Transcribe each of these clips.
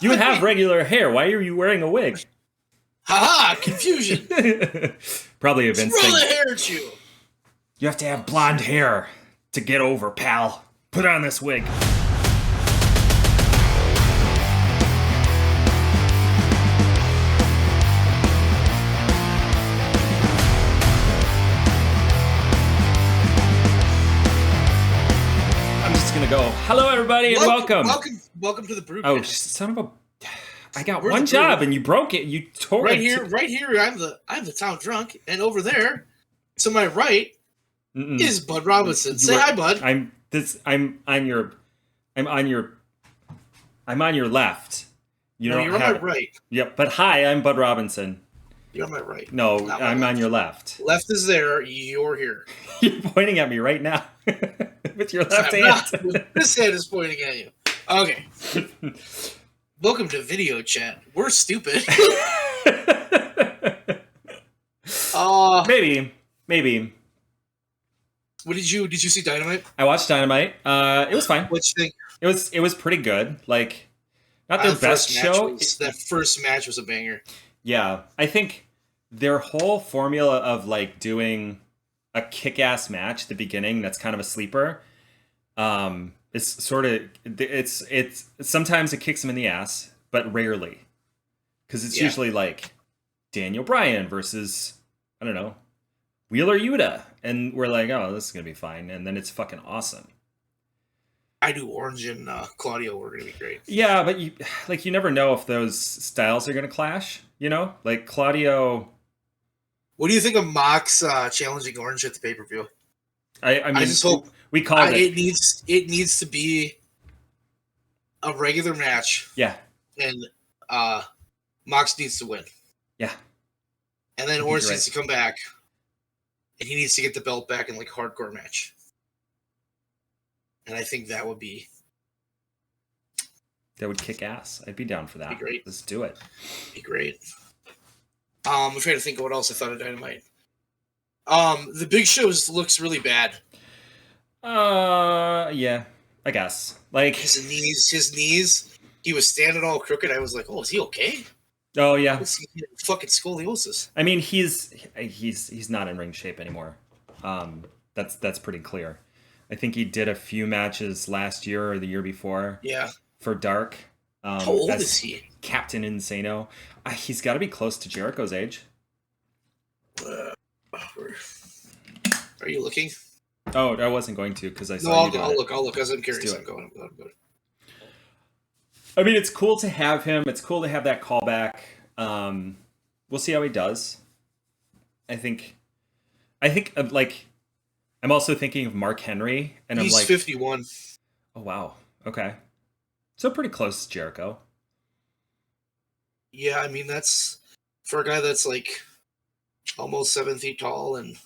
You have regular hair. Why are you wearing a wig? Haha, confusion. Probably a Vince Throw thing. the hair at you. You have to have blonde hair to get over, pal. Put on this wig. I'm just gonna go. Hello, everybody, and welcome. Welcome to the Brewd. Oh, son of a! I got We're one the job, Brewd. and you broke it. You tore Right it. here. I'm the town drunk, and over there, to my right, is Bud Robinson. Say hi, Bud. I'm on your left. You're on my right. Yep, but hi, I'm Bud Robinson. You're on my right. No, I'm on your left. Left is there. You're here. You're pointing at me right now with your left hand. This hand is pointing at you. Okay. Welcome to video chat. We're stupid. Maybe. What did you see Dynamite? I watched Dynamite. It was fine. What you think? It was pretty good. Like, not their best show. That first match was a banger. Yeah, I think their whole formula of like doing a kick-ass match at the beginning that's kind of a sleeper. It's sort of it's sometimes it kicks them in the ass, but rarely, because it's usually like Daniel Bryan versus, I don't know, Wheeler Yuta, and we're like, oh, this is gonna be fine, and then it's fucking awesome. I do Orange and Claudio were gonna be great. Yeah, but you never know if those styles are gonna clash. You know, like Claudio. What do you think of Mox challenging Orange at the pay-per-view? I mean, I just hope we called it. It needs to be a regular match. Yeah. And Mox needs to win. Yeah. And then Orange needs to come back, and he needs to get the belt back in like a hardcore match. And I think that would be. That would kick ass. I'd be down for that. Be great. Let's do it. Be great. I'm trying to think of what else I thought of Dynamite. The Big Show looks really bad. Yeah, I guess. Like his knees. He was standing all crooked. I was like, oh, is he okay? Oh yeah. Fucking scoliosis. I mean, he's not in ring shape anymore. That's pretty clear. I think he did a few matches last year or the year before. Yeah. For Dark. How old is he? Captain Insano. He's got to be close to Jericho's age. Are you looking? Oh, I wasn't going to because I saw you. I'll look because I'm curious. I'm going. I mean, it's cool to have him. It's cool to have that callback. We'll see how he does. I think, like, I'm also thinking of Mark Henry, and he's I'm like 51. Oh wow. Okay. So pretty close to Jericho. Yeah, I mean that's for a guy that's like almost 7 feet tall and.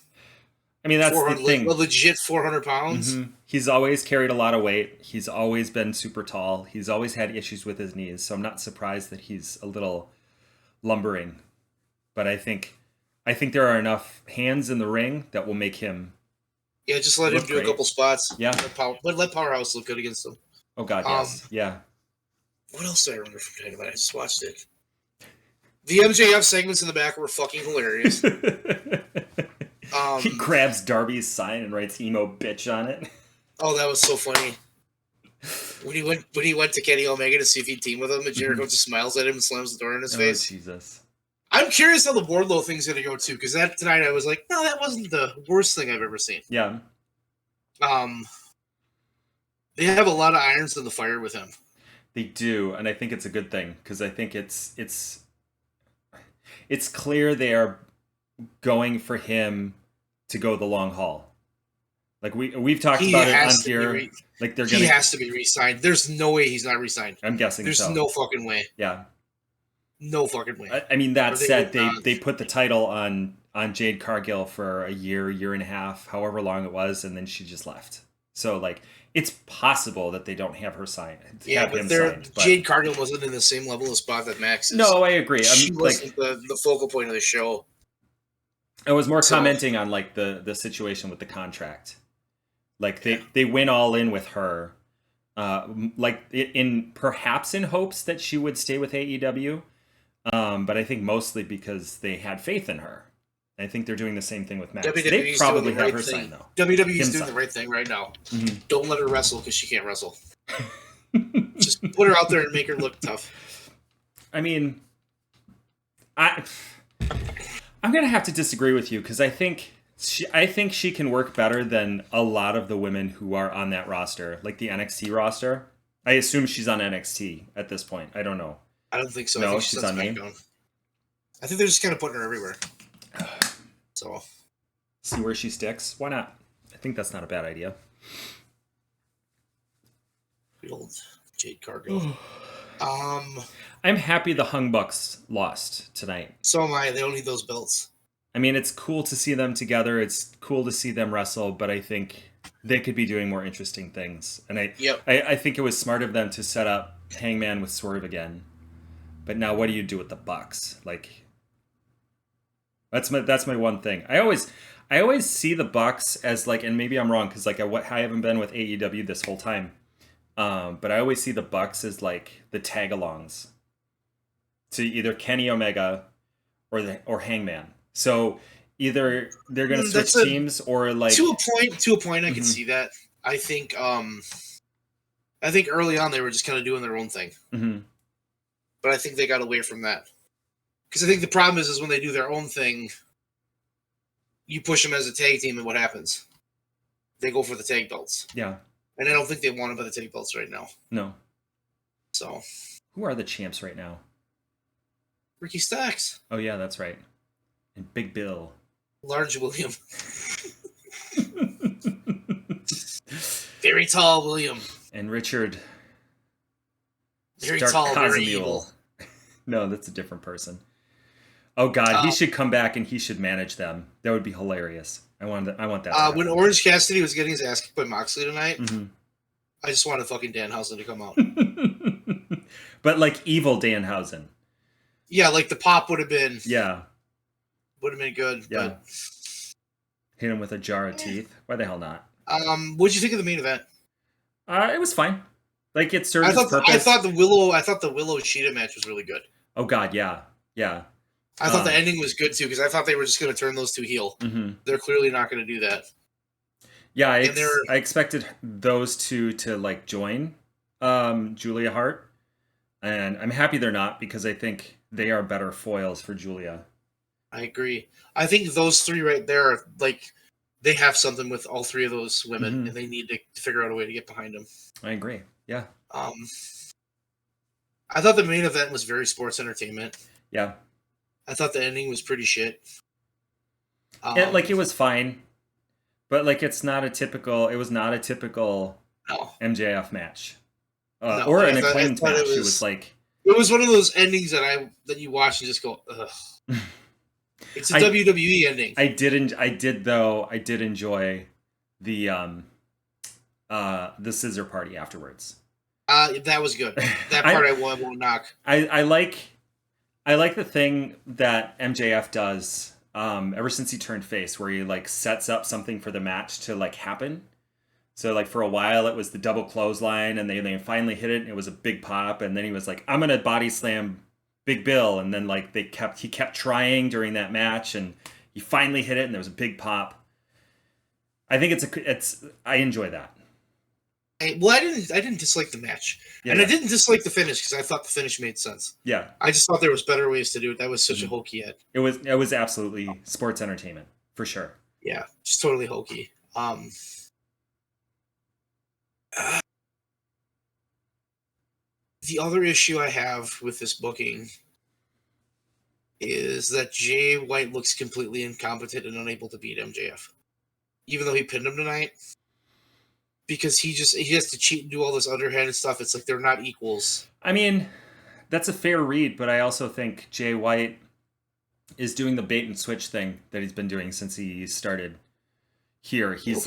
I mean, that's the thing. A legit 400 pounds. Mm-hmm. He's always carried a lot of weight. He's always been super tall. He's always had issues with his knees. So I'm not surprised that he's a little lumbering. But I think there are enough hands in the ring that will make him. Yeah, just let him do a couple spots. Yeah. Let Powerhouse look good against him. Oh, God, yes. Yeah. What else do I remember from Dynamite? I just watched it. The MJF segments in the back were fucking hilarious. He grabs Darby's sign and writes "emo bitch" on it. Oh, that was so funny. When he went to Kenny Omega to see if he'd team with him, and Jericho just smiles at him and slams the door in his face. Jesus. I'm curious how the Wardlow thing's gonna go too, because that tonight I was like, no, that wasn't the worst thing I've ever seen. Yeah. They have a lot of irons in the fire with him. They do, and I think it's a good thing because I think it's clear they are going for him to go the long haul. Like we've talked about it on here. Like he has to be re-signed. There's no way he's not re-signed. I'm guessing there's no fucking way. Yeah. No fucking way. I mean, that said, they put the title on Jade Cargill for a year and a half, however long it was, and then she just left. So like it's possible that they don't have her signed. Yeah, but Jade Cargill wasn't in the same level of spot that Max is. No, I agree. She wasn't the focal point of the show. I was more commenting on like the situation with the contract. Like they went all in with her, like in perhaps in hopes that she would stay with AEW, but I think mostly because they had faith in her. I think they're doing the same thing with Max. They probably have her sign though. WWE's doing the right thing right now. Mm-hmm. Don't let her wrestle because she can't wrestle. Just put her out there and make her look tough. I mean, I'm gonna have to disagree with you because I think she can work better than a lot of the women who are on that roster, like the NXT roster. I assume she's on NXT at this point. I don't know. I don't think so. No, I think she's on main. I think they're just kind of putting her everywhere. So, see where she sticks. Why not? I think that's not a bad idea. Good old Jade Cargill. I'm happy the Hung Bucks lost tonight. So am I. They don't need those belts. I mean, it's cool to see them together. It's cool to see them wrestle, but I think they could be doing more interesting things. And I think it was smart of them to set up Hangman with Swerve again. But now, what do you do with the Bucks? Like, that's my one thing. I always see the Bucks as like, and maybe I'm wrong because like I haven't been with AEW this whole time, but I always see the Bucks as like the tag-alongs to either Kenny Omega or Hangman. So either they're going to switch teams or like to a point I can see that. I think early on they were just kind of doing their own thing. Mm-hmm. But I think they got away from that. Because I think the problem is when they do their own thing, you push them as a tag team, and what happens? They go for the tag belts. Yeah. And I don't think they want them for the tag belts right now. No. So. Who are the champs right now? Ricky Starks. Oh, yeah, that's right. And Big Bill. Large William. Very tall William. And Richard. Very tall, very evil. No, that's a different person. Oh God, he should come back and he should manage them. That would be hilarious. I want that. When Orange Cassidy was getting his ass kicked by Moxley tonight, mm-hmm. I just wanted fucking Danhausen to come out. But like evil Danhausen. Yeah, like the pop would have been. Yeah. Would have been good. Yeah. But... hit him with a jar of teeth. Why the hell not? What'd you think of the main event? It was fine. Like it served its purpose. I thought the Willow Cheetah match was really good. Oh God, yeah. I thought the ending was good too because I thought they were just going to turn those two heel. Mm-hmm. They're clearly not going to do that. Yeah, I expected those two to like join Julia Hart, and I'm happy they're not because I think they are better foils for Julia. I agree. I think those three right there, like they have something with all three of those women, mm-hmm. and they need to figure out a way to get behind them. I agree. Yeah. I thought the main event was very sports entertainment. Yeah. I thought the ending was pretty shit. Like it was fine, but like it was not a typical no. MJF match, no, or an acclaimed match. It was one of those endings that you watch and just go, ugh. It's a WWE ending. I did enjoy the scissor party afterwards. That was good. That part I won't knock. I like the thing that MJF does ever since he turned face, where he like sets up something for the match to like happen. So like for a while it was the double clothesline, and they finally hit it, and it was a big pop, and then he was like, I'm gonna body slam Big Bill, and then like he kept trying during that match, and he finally hit it, and there was a big pop. I think I enjoy that. I didn't dislike the match, I didn't dislike the finish because I thought the finish made sense. Yeah, I just thought there was better ways to do it. That was such a hokey hit. It was absolutely sports entertainment for sure. Yeah, just totally hokey. The other issue I have with this booking is that Jay White looks completely incompetent and unable to beat MJF, even though he pinned him tonight. Because he has to cheat and do all this underhanded stuff. It's like they're not equals. I mean, that's a fair read, but I also think Jay White is doing the bait and switch thing that he's been doing since he started here. He's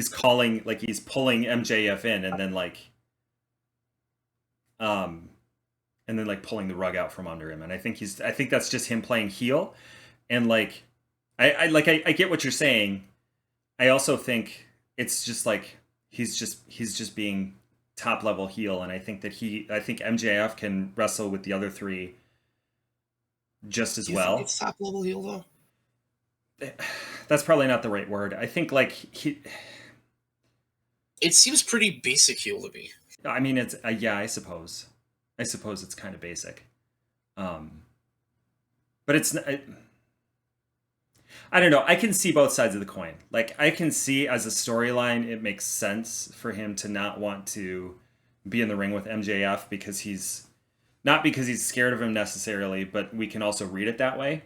calling, like he's pulling MJF in and then pulling the rug out from under him. And I think that's just him playing heel. And like I get what you're saying. I also think it's just like he's just being top level heel, and I think MJF can wrestle with the other three just as Do you well. think it's top level heel though? That's probably not the right word. I think like It seems pretty basic heel to me. I mean, it's yeah, I suppose it's kind of basic, but it's I don't know. I can see both sides of the coin. Like I can see as a storyline, it makes sense for him to not want to be in the ring with MJF because he's not because he's scared of him necessarily, but we can also read it that way.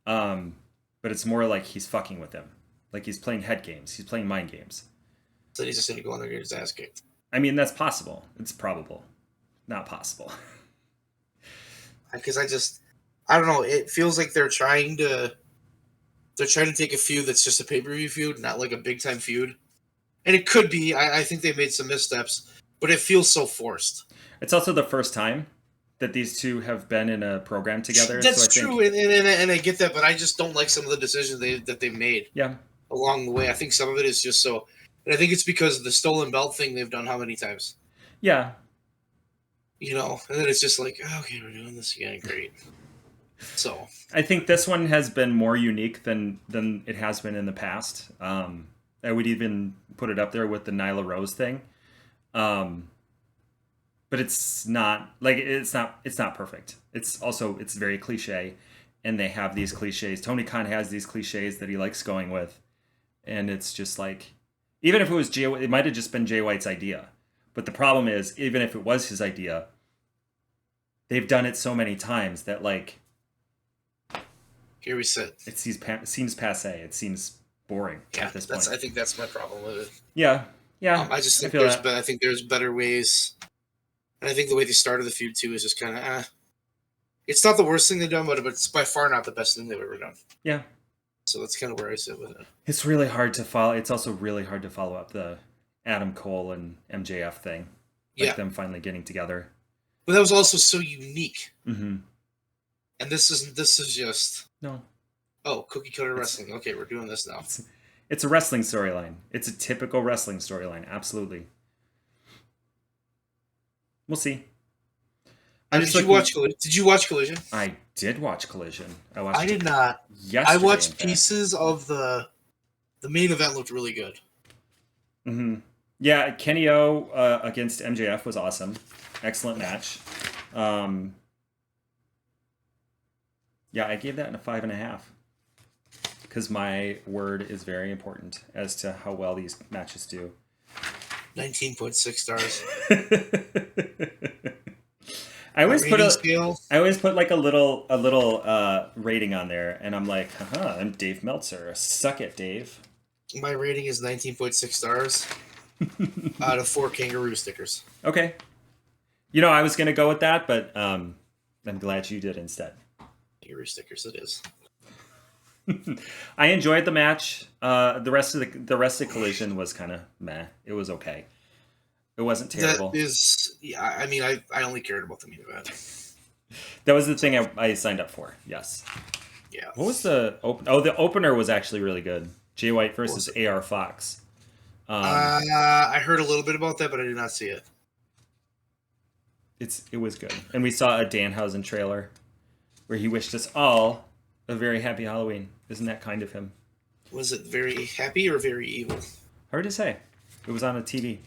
But it's more like he's fucking with him, like he's playing head games, he's playing mind games. So he's just gonna go in there and get his ass kicked. I mean, that's possible. It's probable, not possible. Because I don't know. It feels like they're trying to take a feud that's just a pay-per-view feud, not like a big-time feud. And it could be. I think they made some missteps, but it feels so forced. It's also the first time that these two have been in a program together. That's so true, and I get that, but I just don't like some of the decisions that they made. Yeah. Along the way, I think some of it is just so, and I think it's because of the stolen belt thing they've done how many times. Yeah. You know, and then it's just like, oh, okay, we're doing this again. Great. So I think this one has been more unique than it has been in the past. I would even put it up there with the Nyla Rose thing. But it's not perfect. It's very cliche, and they have these cliches. Tony Khan has these cliches that he likes going with, and it's just like, even if it was it might have just been Jay White's idea. But the problem is, even if it was his idea, they've done it so many times that like, here we sit. It seems passe. It seems boring at this point. I think that's my problem with it. Yeah. I just think I think there's better ways, and I think the way they started the feud too is just kind of. It's not the worst thing they've done, but it's by far not the best thing they've ever done. Yeah. So that's kind of where I sit with it. It's really hard to follow. It's also really hard to follow up the Adam Cole and MJF thing. Like them finally getting together. But that was also so unique. Mm-hmm. And this is just no. Oh, cookie cutter wrestling. Okay, we're doing this now. It's a wrestling storyline. It's a typical wrestling storyline. Absolutely. We'll see. Did you watch Collision? I did watch Collision. I did not. Yesterday, I watched pieces of the main event. Looked really good. Mm-hmm. Yeah, Kenny O against MJF was awesome. Excellent match. Yeah, I gave that a 5.5 because my word is very important as to how well these matches do. 19.6 stars. I always put like a little rating on there, and I'm like, haha, I'm Dave Meltzer. Suck it, Dave. My rating is 19.6 stars out of 4 kangaroo stickers. Okay. You know, I was gonna go with that, but I'm glad you did instead. Kangaroo stickers, it is. I enjoyed the match. The rest of Collision was kind of meh. It was okay. It wasn't terrible. I mean, I only cared about the main event. That was the thing I signed up for. Yes. Yeah. What was the open? Oh, the opener was actually really good. Jay White versus AR Fox. I heard a little bit about that, but I did not see it. It was good, and we saw a Danhausen trailer where he wished us all a very happy Halloween. Isn't that kind of him? Was it very happy or very evil? Hard to say. It was on a TV.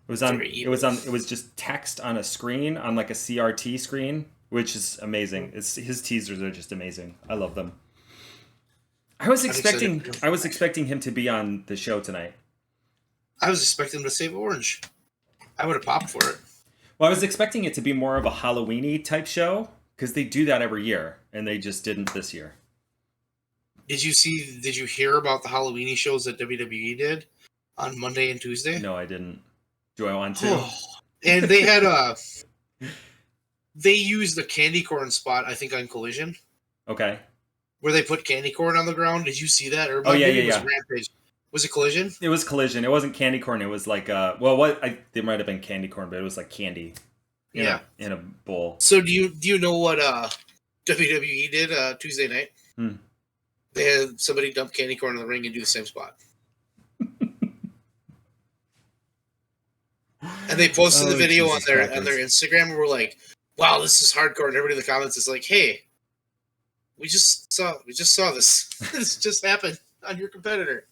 It was just text on a screen, on like a CRT screen, which is amazing. His teasers are just amazing. I love them. I was expecting him to be on the show tonight. I was expecting him to save Orange. I would have popped for it. Well, I was expecting it to be more of a Halloween-y type show, because they do that every year, and they just didn't this year. Did you hear about the Halloween-y shows that WWE did on Monday and Tuesday? No, I didn't. Do I want to? And they had they used the candy corn spot, I think, on Collision. Okay. Where they put candy corn on the ground. Did you see that? Or yeah. Rampage. Was it Collision? It was Collision. It wasn't candy corn. It was like there might have been candy corn, but it was like candy. In a bowl. So do you know what WWE did Tuesday night? They had somebody dump candy corn in the ring and do the same spot. And they posted the video on Jesus their crackers. Instagram, and we're like, "Wow, this is hardcore!" And everybody in the comments is like, "Hey, we just saw this. This just happened on your competitor."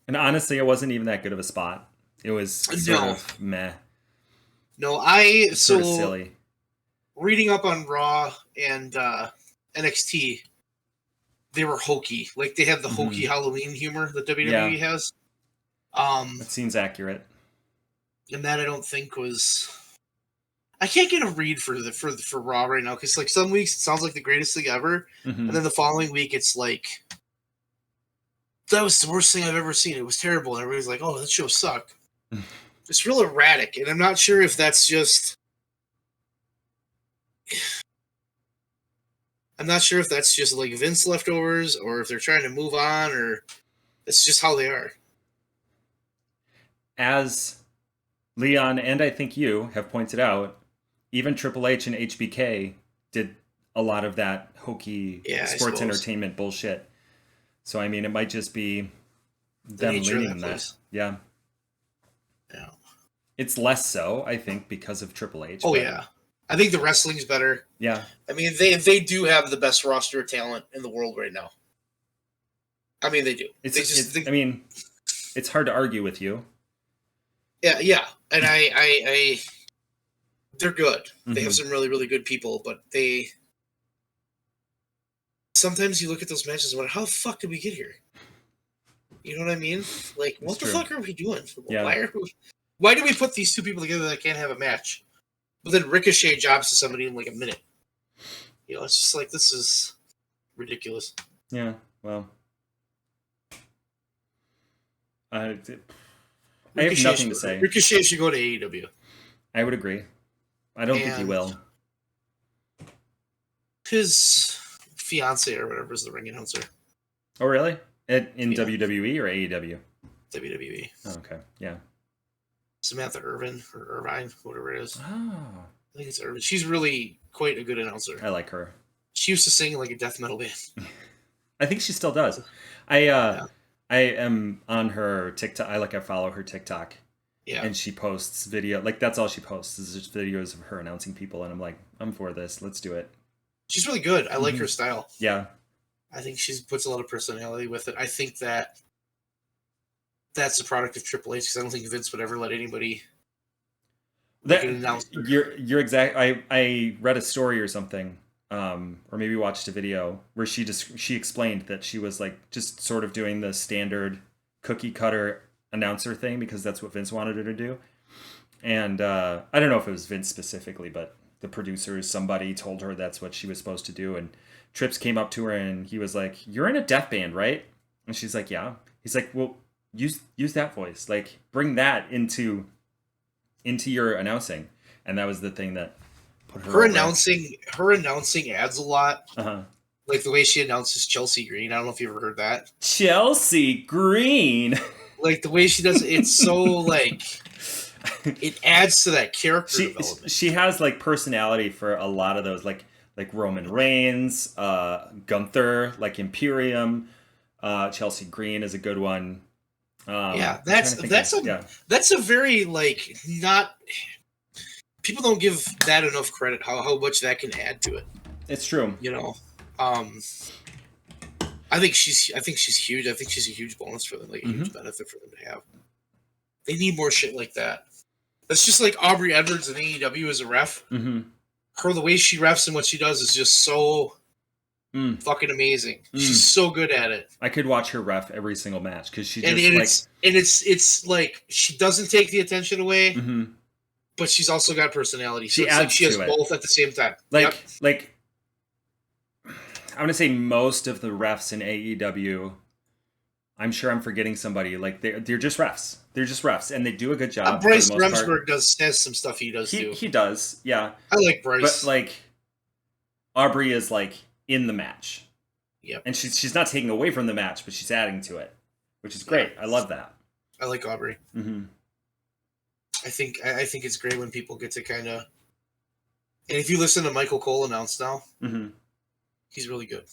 And honestly, it wasn't even that good of a spot. It was sort No, of meh. no, It's sort of silly. reading up on Raw and NXT, they were hokey. Like they have the hokey Halloween humor that WWE has. That seems accurate. And that I don't think was. I can't get a read for Raw right now because like some weeks it sounds like the greatest thing ever, and then the following week it's like that was the worst thing I've ever seen. It was terrible, and everybody's like, "Oh, that show sucked." It's real erratic, and I'm not sure if that's just. I'm not sure if that's just like Vince leftovers, or if they're trying to move on, or it's just how they are. As Leon and I think you have pointed out, even Triple H and HBK did a lot of that hokey sports entertainment bullshit. So, I mean, it might just be them leaning on that. Yeah. Yeah. It's less so, I think, because of Triple H. Oh, yeah. I think the wrestling's better. Yeah. I mean, they do have the best roster of talent in the world right now. I mean, they do. I mean, it's hard to argue with you. Yeah. And I they're good. They have some really, really good people, but sometimes you look at those matches and wonder, how the fuck did we get here? You know what I mean? Like, what the fuck are we doing? Yeah. Why do we put these two people together that can't have a match? But then Ricochet jobs to somebody in like a minute. You know, it's just like, this is ridiculous. Yeah, well. I have nothing to say. Ricochet should go to AEW. I would agree. I don't think he will. His fiance or whatever is the ring announcer. Oh, really? In WWE or AEW? WWE. Oh, okay, yeah. Samantha Irvin or Irvine, whatever it is. Oh. I think it's Irvin. She's really quite a good announcer. I like her. She used to sing like a death metal band. I think she still does. I am on her TikTok. I follow her TikTok. Yeah. And she posts video. Like, that's all she posts is just videos of her announcing people. And I'm like, I'm for this. Let's do it. She's really good. I like her style. Yeah. I think she puts a lot of personality with it. I think that's the product of Triple H because I don't think Vince would ever let anybody make an announcer. You're exact. I read a story or something, or maybe watched a video where she explained that she was like just sort of doing the standard cookie cutter announcer thing because that's what Vince wanted her to do. And I don't know if it was Vince specifically, but the producers, somebody told her that's what she was supposed to do. And Trips came up to her and he was like, "You're in a death band, right?" And she's like, "Yeah." He's like, "Well, use that voice. Like, bring that into your announcing." And that was the thing that put her announcing adds a lot. Like the way she announces Chelsea Green. I don't know if you ever heard that. Chelsea Green. Like the way she does it, it's so like it adds to that character development. She has like personality for a lot of those, like Roman Reigns, Gunther, like Imperium. Chelsea Green is a good one. That's a very like not. People don't give that enough credit. How much that can add to it. It's true. You know, I think she's huge. I think she's a huge bonus for them, like a huge benefit for them to have. They need more shit like that. That's just like Aubrey Edwards in AEW as a ref. Her, the way she refs and what she does is just so fucking amazing. She's so good at it. I could watch her ref every single match because she it's like she doesn't take the attention away, but she's also got personality. So she has both at the same time. Like I want to say most of the refs in AEW, I'm sure I'm forgetting somebody. Like they're just refs. They're just refs, and they do a good job. Bryce Remsburg has some stuff he does too. He does, yeah. I like Bryce, but like Aubrey is like in the match. Yep. And she's not taking away from the match, but she's adding to it, which is great. I love that. I like Aubrey. I think it's great when people get to kind of. And if you listen to Michael Cole announce now, he's really good.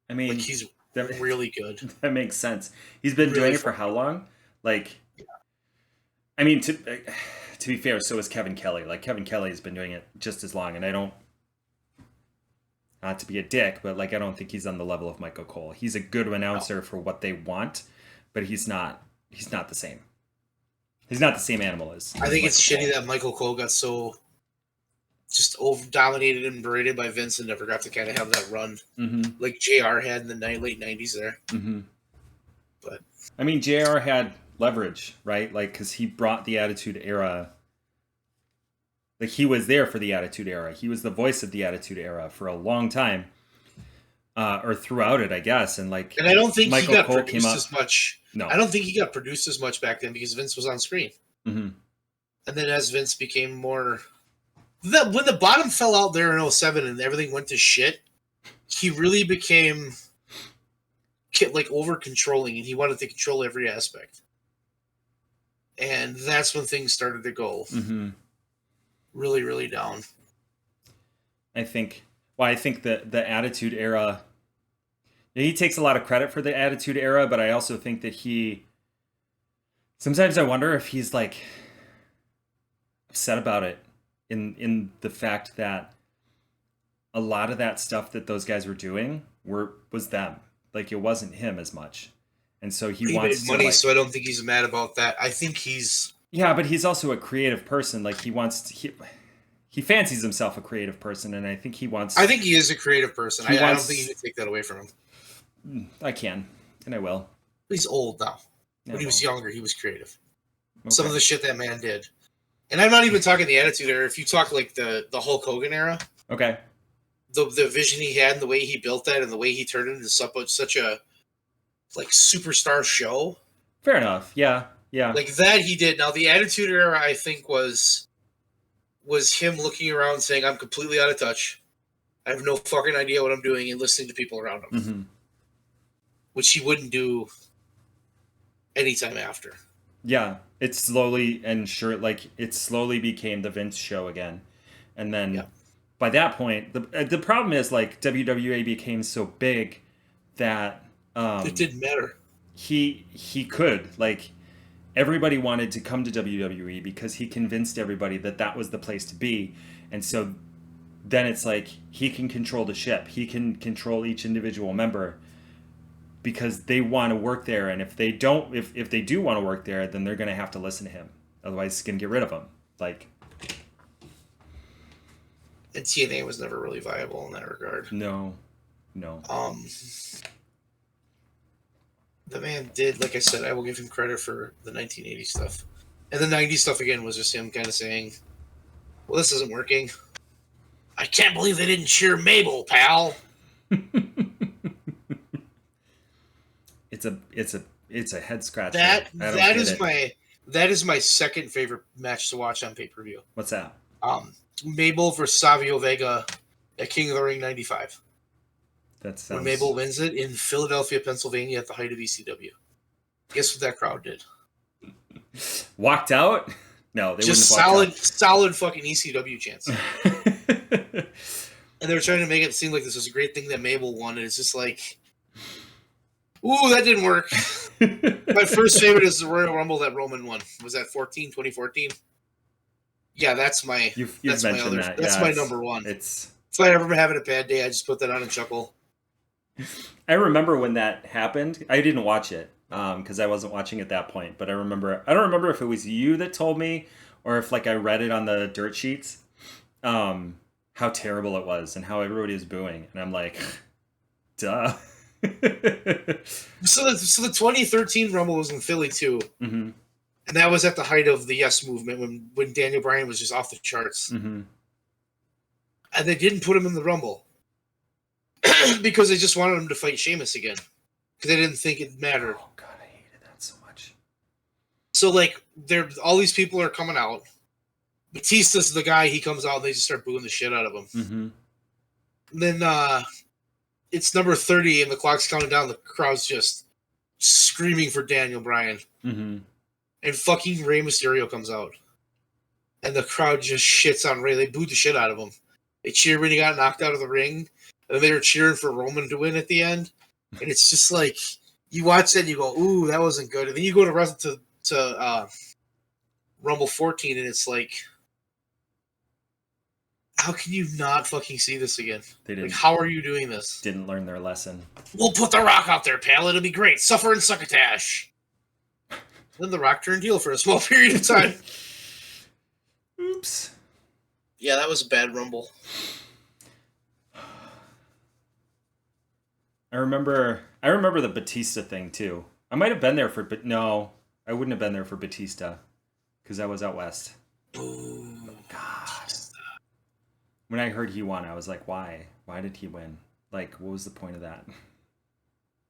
I mean, like he's really good. That makes sense. He's been doing it for how long? Like I mean, to be fair, so is Kevin Kelly. Like Kevin Kelly has been doing it just as long, and I don't, not to be a dick, but like I don't think he's on the level of Michael Cole. He's a good announcer for what they want, but he's not. He's not the same. He's not the same animal as. I think Michael it's shitty Cole. that Michael Cole got so just over dominated and berated by Vince and never got to kind of have that run like JR had in the late 90s there. But I mean, JR had leverage, right? Like, because he brought the Attitude Era. Like, he was there for the Attitude Era. He was the voice of the Attitude Era for a long time, or throughout it, I guess. And like, I don't think Michael he got Cole produced as much. No, I don't think he got produced as much back then because Vince was on screen. And then as Vince became more, when the bottom fell out there in 07 and everything went to shit, he really became like over controlling, and he wanted to control every aspect. And that's when things started to go really, really down. I think that the Attitude Era, he takes a lot of credit for the Attitude Era, but I also think that sometimes I wonder if he's like upset about it in the fact that a lot of that stuff that those guys were doing was them. Like, it wasn't him as much. And so he wants made money, to, so I don't think he's mad about that. I think he's... Yeah, but he's also a creative person. Like, he fancies himself a creative person, and I think he wants... I think he is a creative person. I don't think you can take that away from him. I can, and I will. He's old now. When he was younger, he was creative. Okay. Some of the shit that man did. And I'm not even talking the Attitude Era. If you talk like the Hulk Hogan era... Okay. The vision he had and the way he built that and the way he turned it into such a like superstar show. Fair enough. Yeah. Like that he did. Now the Attitude Era, I think, was him looking around saying, "I'm completely out of touch. I have no fucking idea what I'm doing," and listening to people around him, which he wouldn't do anytime after. Yeah, it slowly became the Vince show again, and then. By that point, the problem is like WWE became so big that it didn't matter. He could, like, everybody wanted to come to WWE because he convinced everybody that was the place to be, and so then it's like he can control the ship. He can control each individual member because they want to work there, and if they don't, if they do want to work there, then they're going to have to listen to him. Otherwise, he's going to get rid of them. Like. And TNA was never really viable in that regard. No. The man did, like I said, I will give him credit for the 1980s stuff. And the 90s stuff, again, was just him kind of saying, well, this isn't working. I can't believe they didn't cheer Mabel, pal. It's a head scratcher. That is my second favorite match to watch on pay-per-view. What's that? Mabel versus Savio Vega at King of the Ring 95. When Mabel wins it in Philadelphia, Pennsylvania at the height of ECW. Guess what that crowd did? Walked out? No, they just wouldn't solid fucking ECW chants. And they were trying to make it seem like this was a great thing that Mabel won, and it's just like, ooh, that didn't work. My first favorite is the Royal Rumble that Roman won. Was that 2014? Yeah, that's my that's my other that. That's my number one. If I ever having a bad day, I just put that on and chuckle. I remember when that happened. I didn't watch it because I wasn't watching at that point. But I don't remember if it was you that told me or if like I read it on the dirt sheets. How terrible it was and how everybody was booing, and I'm like, duh. So the 2013 Rumble was in Philly too. And that was at the height of the Yes movement when Daniel Bryan was just off the charts. And they didn't put him in the Rumble because they just wanted him to fight Sheamus again because they didn't think it mattered. Oh, God, I hated that so much. So, like, all these people are coming out. Batista's the guy. He comes out and they just start booing the shit out of him. And then it's number 30 and the clock's counting down. The crowd's just screaming for Daniel Bryan. And fucking Rey Mysterio comes out. And the crowd just shits on Rey. They booed the shit out of him. They cheered when he got knocked out of the ring. And they were cheering for Roman to win at the end. And it's just like, you watch that and you go, ooh, that wasn't good. And then you go to Rumble 14, and it's like, how can you not fucking see this again? They didn't. Like, how are you doing this? Didn't learn their lesson. We'll put The Rock out there, pal. It'll be great. Suffer and succotash. Then The Rock turned heel for a small period of time. Oops. Yeah, that was a bad Rumble. I remember the Batista thing too. I might have been there for, but no, I wouldn't have been there for Batista because I was out west. Ooh, God. When I heard he won, I was like, why? Why did he win? Like, what was the point of that?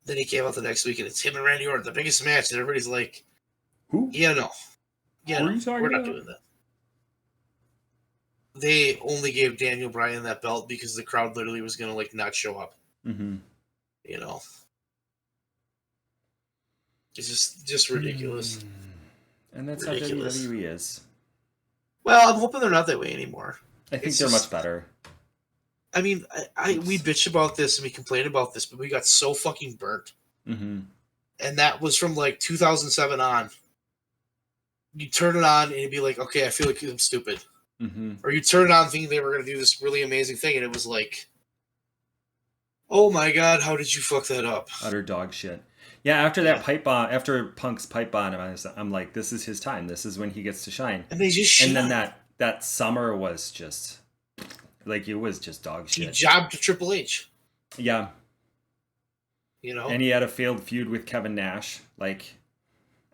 Then he came out the next week, and it's him and Randy Orton, the biggest match, and everybody's like, who? Yeah, no. Yeah, Who are no, you talking we're not about? doing that. They only gave Daniel Bryan that belt because the crowd literally was going to, like, not show up. Mm-hmm. You know? It's just ridiculous. And that's Ridiculous. how WWE is. Well, I'm hoping they're not that way anymore. I think they're much better. I mean, we bitch about this and we complain about this, but we got so fucking burnt. Mm-hmm. And that was from, like, 2007 on. You turn it on and you'd be like, okay, I feel like I'm stupid. Mm-hmm. Or you turn it on thinking they were going to do this really amazing thing, and it was like, oh my god, how did you fuck that up? Utter dog shit. Yeah, after that pipe bomb, after Punk's pipe bomb, I'm like, this is his time. This is when he gets to shine. And they just and then that summer was just like, it was just dog shit. He jobbed to Triple H. Yeah. You know? And he had a failed feud with Kevin Nash. Like,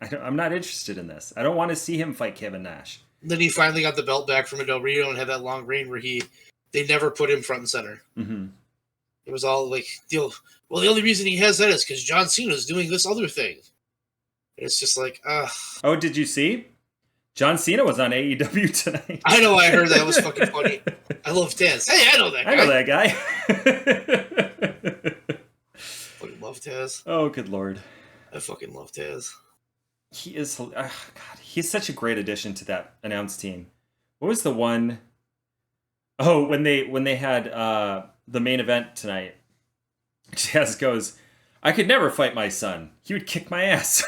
I'm not interested in this. I don't want to see him fight Kevin Nash. Then he finally got the belt back from Del Rio and had that long reign where they never put him front and center. Mm-hmm. It was all like, the only reason he has that is because John Cena's doing this other thing. It's just like, Oh, did you see? John Cena was on AEW tonight. I know, I heard that. It was fucking funny. I love Taz. Hey, I know that guy. I know that guy. Fucking love Taz. Oh, good lord. I fucking love Taz. He is, God, he's such a great addition to that announce team. What was the one? Oh, when they had the main event tonight, Jazz goes, I could never fight my son. He would kick my ass.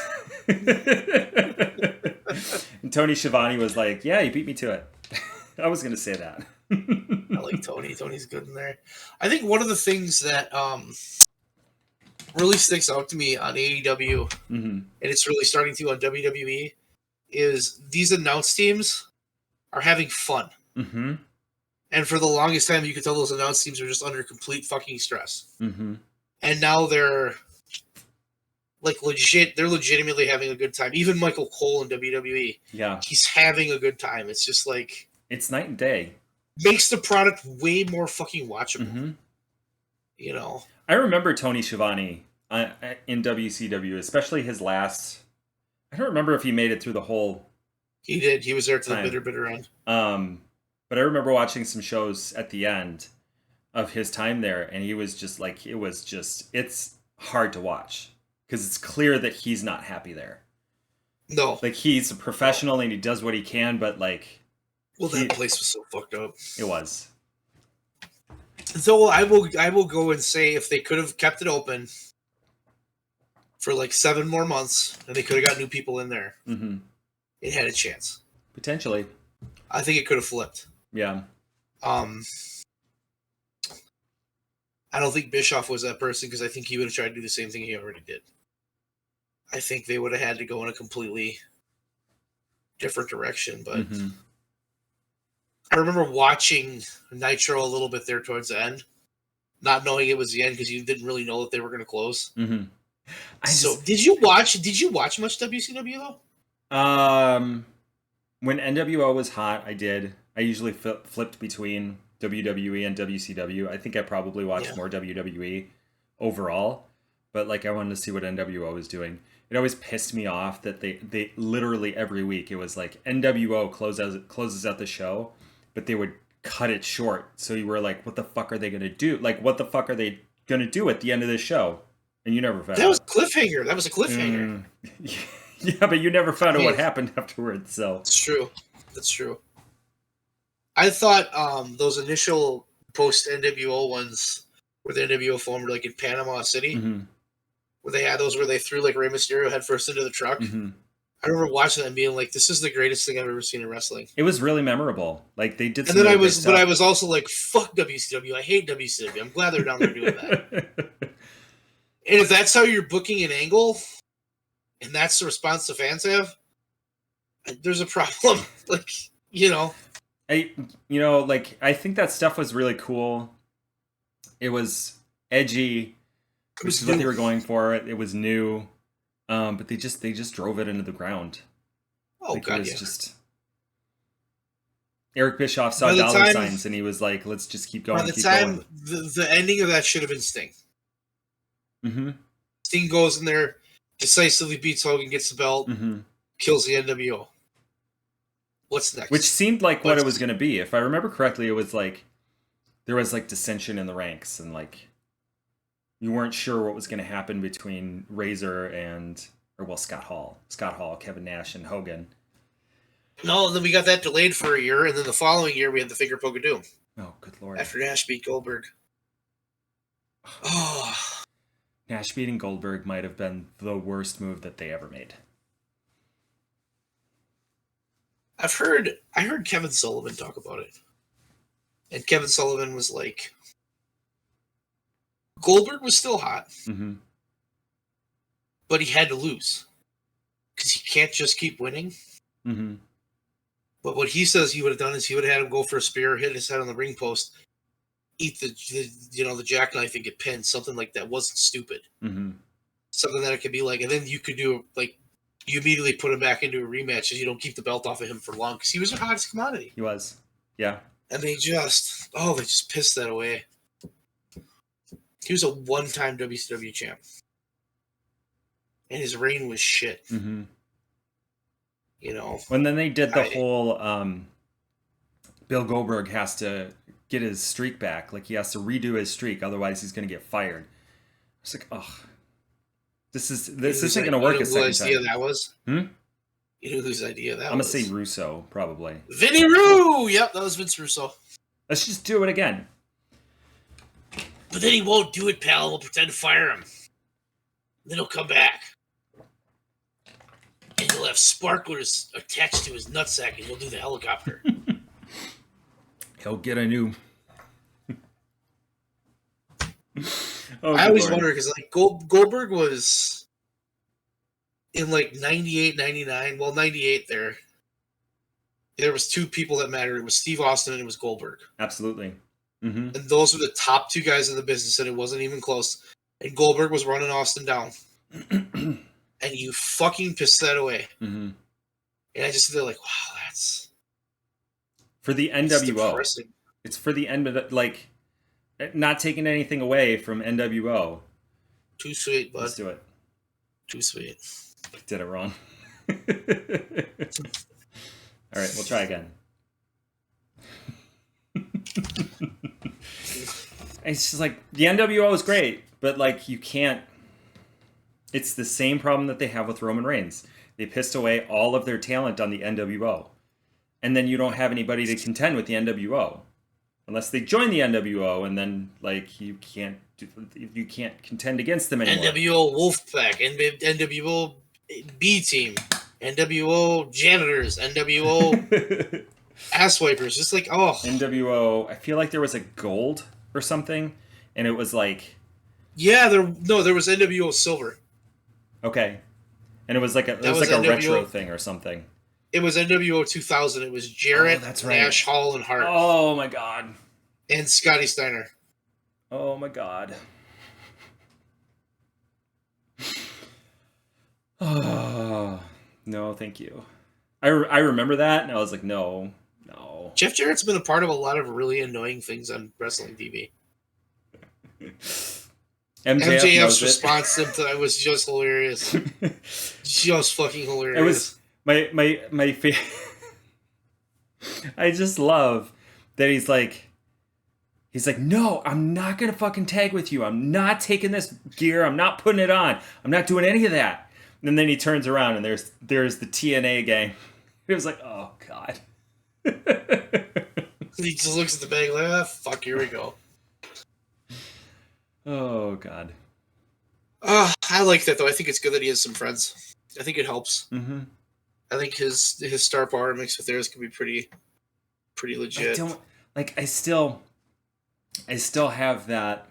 And Tony Schiavone was like, yeah, he beat me to it. I was going to say that. I like Tony. Tony's good in there. I think one of the things that really sticks out to me on AEW, mm-hmm. and it's really starting to on WWE, is these announce teams are having fun. Mm-hmm. And for the longest time, you could tell those announce teams are just under complete fucking stress. Mm-hmm. And now they're like legit. They're legitimately having a good time. Even Michael Cole in WWE, yeah, he's having a good time. It's just like, it's night and day. Makes the product way more fucking watchable. Mm-hmm. You know, I remember Tony Schiavone in WCW, especially his last. I don't remember if he made it through the whole. He did. He was there to time. the bitter end. But I remember watching some shows at the end of his time there, and he was just like, it's hard to watch because it's clear that he's not happy there. No, like he's a professional and he does what he can, but like, that place was so fucked up. It was. So I will go and say if they could have kept it open for like 7 more months, and they could have got new people in there, mm-hmm. it had a chance. Potentially. I think it could have flipped. Yeah. I don't think Bischoff was that person because I think he would have tried to do the same thing he already did. I think they would have had to go in a completely different direction, but mm-hmm. I remember watching Nitro a little bit there towards the end, not knowing it was the end because you didn't really know that they were going to close. Mm-hmm. Did you watch much WCW though? When NWO was hot, I did. I usually flipped between WWE and WCW. I think I probably watched more WWE overall, but like I wanted to see what NWO was doing. It always pissed me off that they literally every week it was like NWO closes out the show, but they would cut it short. So you were like, what the fuck are they going to do? Like, what the fuck are they going to do at the end of the show? And you never found out. That was a cliffhanger. That was a cliffhanger. Yeah, but you never found out what happened afterwards. So it's true. That's true. I thought those initial post NWO ones where the NWO formed like in Panama City, mm-hmm. where they had those where they threw like Rey Mysterio head first into the truck. Mm-hmm. I remember watching that and being like, "This is the greatest thing I've ever seen in wrestling." It was really memorable. Like they did. And Some then really I great was, stuff. but I was also like, "Fuck WCW! I hate WCW. I'm glad they're down there doing that." And if that's how you're booking an angle, and that's the response the fans have, there's a problem. Like, I think that stuff was really cool. It was edgy, which is what they were going for. It was new, but they just drove it into the ground. Oh like, God, it was yeah. just Eric Bischoff saw dollar signs and he was like, "Let's just keep going." By the time the ending of that should have been Sting. Mm-hmm. Sting goes in there, decisively beats Hogan, gets the belt, kills the NWO. What's next? Which seemed like what it was going to be. If I remember correctly, it was like there was like dissension in the ranks, and like you weren't sure what was going to happen between Razor and Scott Hall, Kevin Nash, and Hogan. No, and then we got that delayed for a year, and then the following year we had the Finger Poke of Doom. Oh, good lord! After Nash beat Goldberg. Oh. Nash beating Goldberg might have been the worst move that they ever made. I heard Kevin Sullivan talk about it. And Kevin Sullivan was like, Goldberg was still hot, but he had to lose. Because he can't just keep winning. Mm-hmm. But what he says he would have done is he would have had him go for a spear, hit his head on the ring post, eat the jackknife and get pinned. Something like that wasn't stupid. Mm-hmm. Something that it could be like, and then you could do like, you immediately put him back into a rematch as you don't keep the belt off of him for long because he was the hottest commodity. He was, yeah. And they just pissed that away. He was a one-time WCW champ, and his reign was shit. Mm-hmm. And then they did the whole Bill Goldberg has to get his streak back. Like he has to redo his streak, otherwise he's going to get fired. It's like, oh, this isn't going to work a second time. Whose idea that was? You know whose idea that was? I'm going to say Russo, probably. Vinny Roo! Yep, that was Vince Russo. Let's just do it again. But then he won't do it, pal. We'll pretend to fire him. Then he'll come back. And he'll have sparklers attached to his nutsack and he'll do the helicopter. He'll get a new... I always wonder, because like Goldberg was in like 98, 99. Well, 98 there was two people that mattered. It was Steve Austin and it was Goldberg. Absolutely. Mm-hmm. And those were the top two guys in the business, and it wasn't even close. And Goldberg was running Austin down. And you fucking pissed that away. Mm-hmm. And I just feel like, wow, that's... For the NWO. It's for the end of the, like, not taking anything away from NWO. Too sweet, bud. Let's do it. Too sweet. Did it wrong. All right, we'll try again. It's just like the NWO is great, but like you can't. It's the same problem that they have with Roman Reigns. They pissed away all of their talent on the NWO, and then you don't have anybody to contend with the NWO unless they join the NWO, and then like you can't contend against them anymore. NWO Wolfpack, NWO B Team, NWO Janitors, NWO Ass Wipers. Just like, oh, NWO. I feel like there was a gold or something, and it was like, yeah, there was NWO Silver. Okay, and it was like a retro thing or something. It was NWO 2000. It was Jarrett, that's right. Nash, Hall, and Hart. Oh my god. And Scotty Steiner. Oh my god. Oh no, thank you. I remember that, and I was like, no. Jeff Jarrett's been a part of a lot of really annoying things on wrestling TV. MJF's response to that was just hilarious. Just fucking hilarious. It was my favorite. I just love that he's like, no, I'm not gonna fucking tag with you. I'm not taking this gear. I'm not putting it on. I'm not doing any of that. And then he turns around and there's the TNA gang. It was like, oh god. He just looks at the bag like, fuck, here we go. Oh god. I like that though. I think it's good that he has some friends. I think it helps. Mm-hmm. I think his star power mixed with theirs could be pretty legit. I still have that.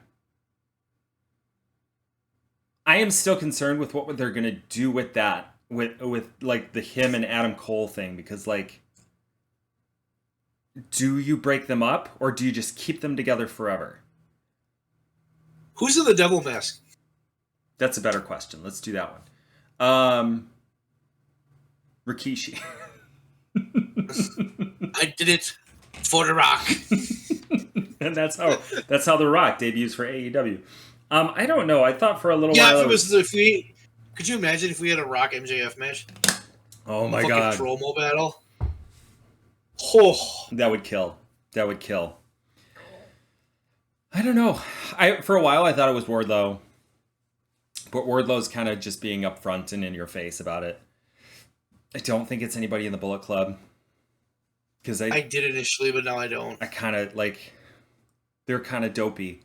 I am still concerned with what they're gonna do with that, with like the him and Adam Cole thing, because like, do you break them up or do you just keep them together forever? Who's in the devil mask? That's a better question. Let's do that one. Rikishi. I did it for The Rock. And that's how The Rock debuts for AEW. I don't know. I thought for a little while. Could you imagine if we had a Rock MJF match? Oh my god. Promo battle. Oh. That would kill. I don't know. For a while I thought it was Wardlow. But Wardlow's kind of just being upfront and in your face about it. I don't think it's anybody in the Bullet Club. Because I did initially, but now I don't. I kind of like, they're kind of dopey.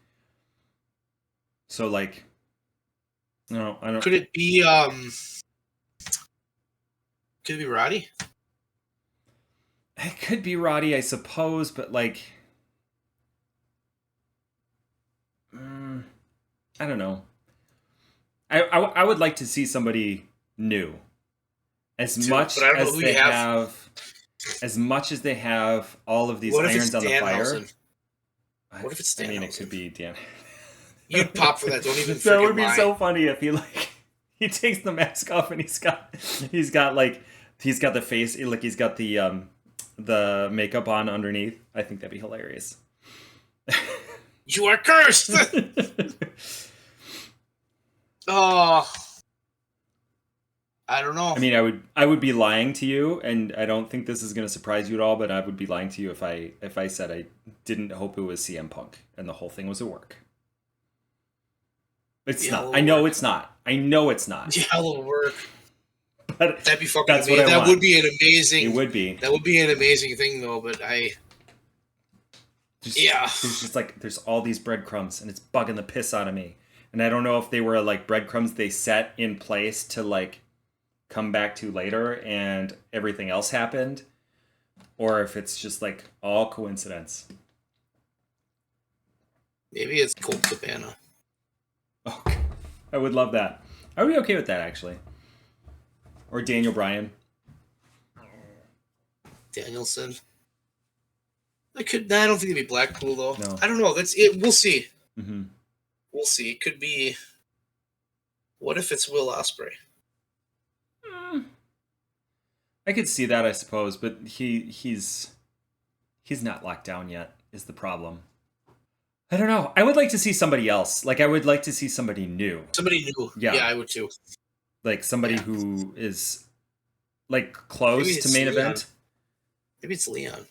So like, no, I don't. Could it be Roddy? It could be Roddy, I suppose, but like, I don't know. I would like to see somebody new. As much as they have all of these irons on the fire. What if it's Dan? I mean, it could be Dan. You'd pop for that. Don't even. That would be so funny if he takes the mask off and he's got the face, like he's got the makeup on underneath. I think that'd be hilarious. You are cursed. Oh, I don't know. I mean, I would be lying to you, and I don't think this is going to surprise you at all. But I would be lying to you if I said I didn't hope it was CM Punk and the whole thing was a work. It's not. I know it's not. Yeah, it'll work. But that'd be fucking amazing. That would be an amazing. It would be. That would be an amazing thing, though. But there's just like there's all these breadcrumbs, and it's bugging the piss out of me. And I don't know if they were like breadcrumbs they set in place to like come back to later, and everything else happened, or if it's just like all coincidence. Maybe it's Colt Cabana. Oh, I would love that. I would be okay with that, actually. Or Daniel Bryan. Danielson. I don't think it'd be Blackpool though. No. I don't know. That's it. We'll see. Mm-hmm. We'll see. It could be. What if it's Will Ospreay? I could see that, I suppose, but he's not locked down yet. Is the problem? I don't know. I would like to see somebody else. Like, I would like to see somebody new. Somebody new. Yeah, I would too. Like somebody who is like close to main event. Maybe it's Leon.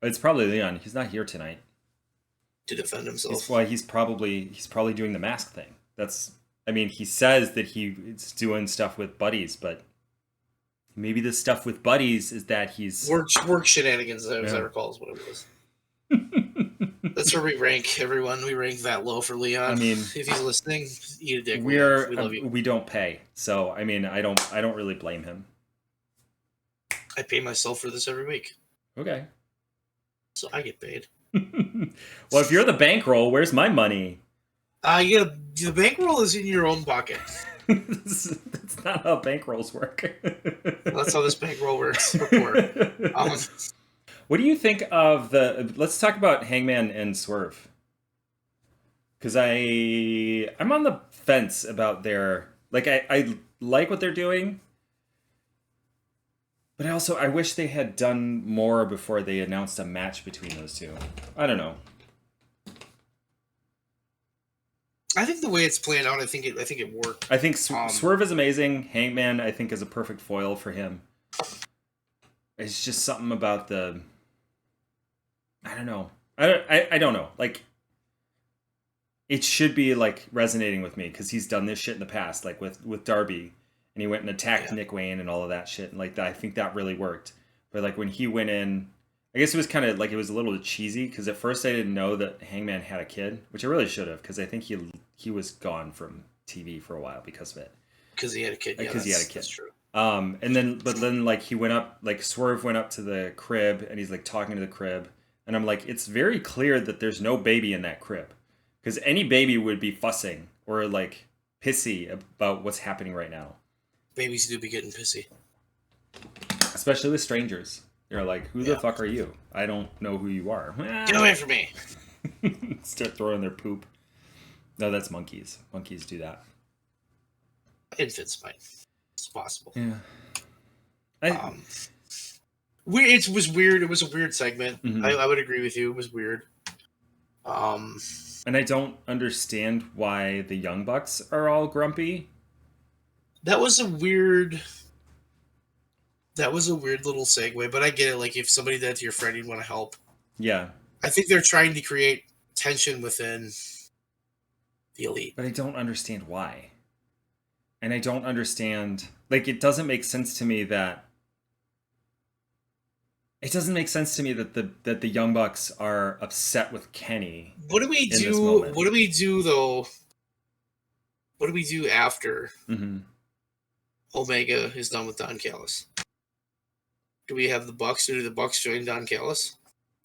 It's probably Leon. He's not here tonight to defend himself. He's probably doing the mask thing. I mean, he says that he's doing stuff with buddies, but maybe the stuff with buddies is that he's work shenanigans. As I recall, is what it was. That's where we rank everyone. We rank that low for Leon. I mean, if he's listening, eat a dick. We love you. We don't pay, so I mean, I don't really blame him. I pay myself for this every week. Okay. So I get paid. Well, if you're the bankroll, where's my money? The bankroll is in your own pocket. That's not how bankrolls work. That's how this bankroll works. What do you think of let's talk about Hangman and Swerve. Because I'm on the fence about their, like, I like what they're doing. But I wish they had done more before they announced a match between those two. I don't know. I think the way it's playing out, I think it worked. I think Swerve is amazing. Hangman, I think, is a perfect foil for him. It's just something about I don't know. I don't know. Like, it should be like resonating with me because he's done this shit in the past, like with Darby, and he went and attacked Nick Wayne and all of that shit, and like that, I think that really worked. But like when he went in, I guess it was kind of like, it was a little cheesy because at first I didn't know that Hangman had a kid, which I really should have, because I think he was gone from TV for a while because of it. Because he had a kid. Because he had a kid. That's true. But then like he went up, like Swerve went up to the crib and he's like talking to the crib. And I'm like, it's very clear that there's no baby in that crib. Because any baby would be fussing or like pissy about what's happening right now. Babies do be getting pissy. Especially with strangers. They're like, who the fuck are you? I don't know who you are. Get away from me. Start throwing their poop. No, that's monkeys. Monkeys do that. Infants might. It's possible. Yeah. It was weird. It was a weird segment. Mm-hmm. I would agree with you. It was weird. And I don't understand why the Young Bucks are all grumpy. That was a weird little segue, but I get it. Like, if somebody did that to your friend, you'd want to help. Yeah. I think they're trying to create tension within the Elite. But I don't understand why. And I don't understand... Like, it doesn't make sense to me that... It doesn't make sense to me that the Young Bucks are upset with Kenny. What do we do? What do we do, though? What do we do after Omega is done with Don Callis? Do we have the Bucks? Do the Bucks join Don Callis?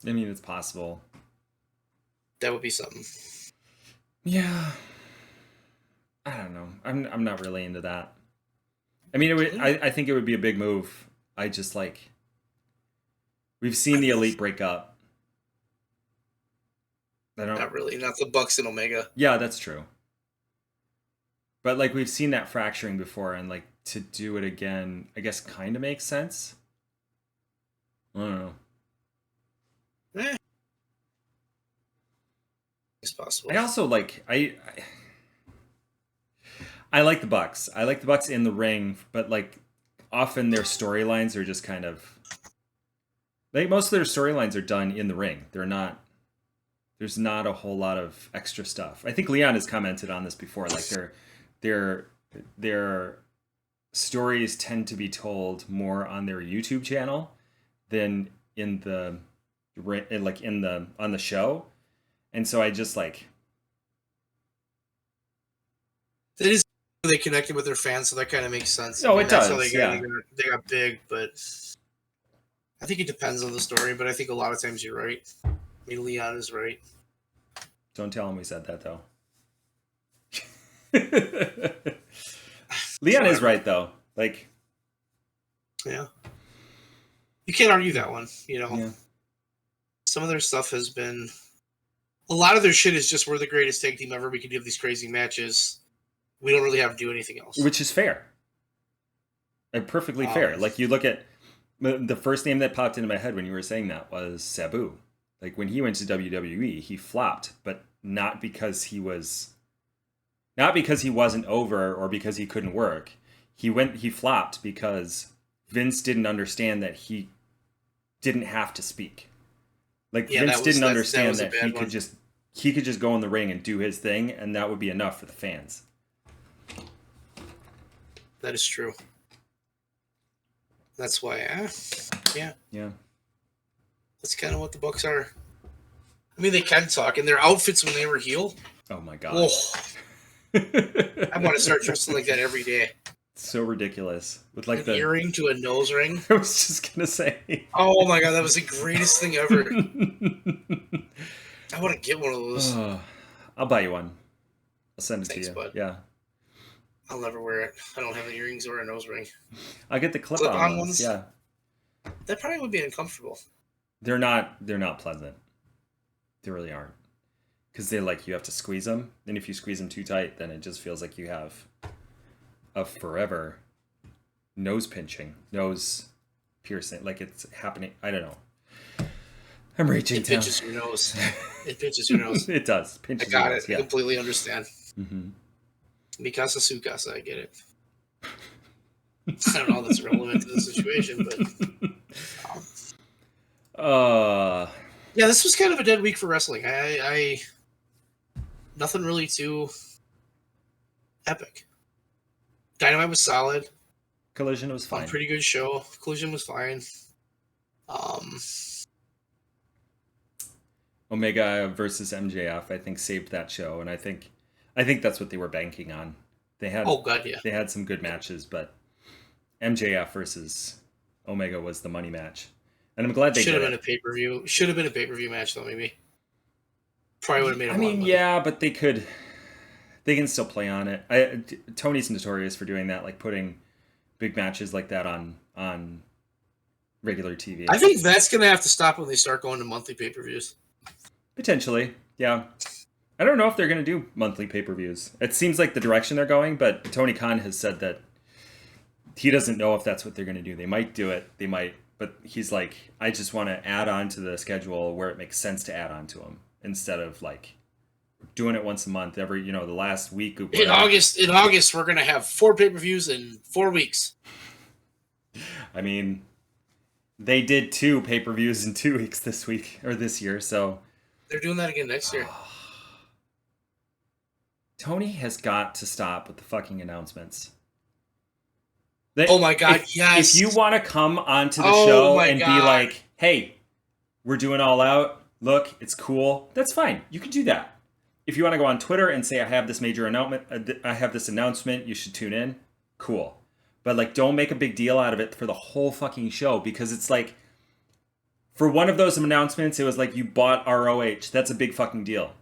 I mean, it's possible. That would be something. Yeah. I don't know. I'm not really into that. I mean, I think it would be a big move. I just like... We've seen the Elite break up. Not really. Not the Bucks and Omega. Yeah, that's true. But like we've seen that fracturing before, and like to do it again, I guess kind of makes sense. I don't know. It's possible. I also like I like the Bucks. I like the Bucks in the ring, but like often their storylines are just kind of like most of their storylines are done in the ring. There's not a whole lot of extra stuff. I think Leon has commented on this before. Like their stories tend to be told more on their YouTube channel than on the show. And so I just like it is they connected with their fans, so that kind of makes sense. No, it does. How they got big, but I think it depends on the story. But I think a lot of times you're right. I mean, Leon is right. Don't tell him we said that, though. Leon is right, though. Like, yeah, you can't argue that one. You know, some of their stuff has been. A lot of their shit is just we're the greatest tag team ever. We can do these crazy matches. We don't really have to do anything else. Which is fair. Like, perfectly fair. Like, you look at the first name that popped into my head when you were saying that was Sabu. Like, when he went to WWE, he flopped, but not because he wasn't over or because he couldn't work. He flopped because Vince didn't understand that he didn't have to speak. Like, Vince didn't understand that he could just go in the ring and do his thing, and that would be enough for the fans. That is true. That's why, yeah. That's kind of what the Bucks are. I mean, they can talk, and their outfits when they were heel. Oh my god! Oh. I want to start dressing like that every day. So ridiculous with like the earring to a nose ring. I was just gonna say. Oh my god, that was the greatest thing ever. I want to get one of those. I'll buy you one. I'll send it to you. Bud. Yeah. I'll never wear it. I don't have the earrings or a nose ring. I'll get the clip-on ones. Yeah. That probably would be uncomfortable. They're not pleasant. They really aren't. Because you have to squeeze them. And if you squeeze them too tight, then it just feels like you have a forever nose pinching, nose piercing. Like it's happening. I don't know. I'm reaching. It pinches your nose. It pinches your nose. It does. I got it. Yeah. I completely understand. Mm-hmm. Mikasa Sukasa, I get it. I don't know if that's relevant to the situation, but yeah, this was kind of a dead week for wrestling. I nothing really too epic. Dynamite was solid. Collision was fine. Pretty good show. Collision was fine. Omega versus MJF, I think, saved that show, and I think that's what they were banking on. They had They had some good matches, but MJF versus Omega was the money match. And I'm glad they should have did been it. a pay-per-view. Should have been a pay-per-view match though, maybe. Probably would have made a I lot of mean, money. yeah, but they can still play on it. Tony's notorious for doing that, like putting big matches like that on regular TV. I think that's gonna have to stop when they start going to monthly pay-per-views. Potentially, yeah. I don't know if they're going to do monthly pay-per-views. It seems like the direction they're going, but Tony Khan has said that he doesn't know if that's what they're going to do. They might do it, they might, but he's like, I just want to add on to the schedule where it makes sense to add on to them instead of like doing it once a month every, the last week. In August, we're gonna have 4 pay-per-views in 4 weeks. I mean, they did 2 pay-per-views in 2 weeks this year, so they're doing that again next year. Tony has got to stop with the fucking announcements. Oh my god, yes. If you want to come onto the show and be like, hey, we're doing All Out, look, it's cool, that's fine. You can do that. If you want to go on Twitter and say, I have this major announcement, you should tune in, cool. But like, don't make a big deal out of it for the whole fucking show, because it's like, for one of those announcements, it was like you bought ROH. That's a big fucking deal.